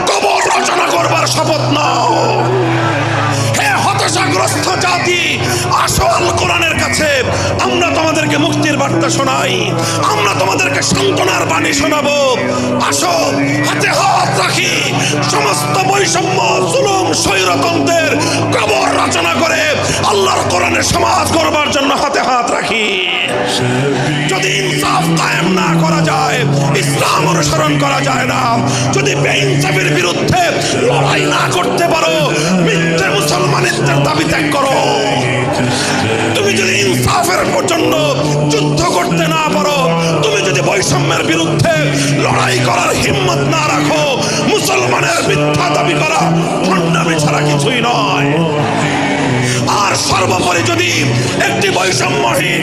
কবর রচনা করবার শপথ নাও। হে হতাশাগ্রস্ত জাতি, আসো আল কোরআনের কাছে, আমরা তোমাদেরকে মুক্তির বার্তা শোনাই, আমরা তোমাদেরকে সান্ত্বনার বাণী শোনাবো। আসো হাতে হাত রাখি, সমস্ত বৈষম্য, জুলুম, স্বৈরতন্ত্রের কবর রচনা করে আল্লাহর কোরআনের সমাজ গড়বার জন্য হাতে হাত রাখি। যদি ইনসাফ কায়েম না করা যায়, ইসলাম অনুসরণ করা যায় না, যদি বেইনসাফের বিরুদ্ধে লড়াই না করতে পারো, মিথ্যে মুসলমানিত্বের দাবি ত্যাগ করো। তুমি যদি ইনসাফের জন্য যুদ্ধ করতে না পারো, তুমি যদি বৈষম্যের বিরুদ্ধে লড়াই করার হিম্মত না রাখো, মুসলমানের মিথ্যা দাবি করা ভণ্ডামি ছাড়া কিছুই নয়। আর সর্বোপরি যদি একটি বৈষম্যহীন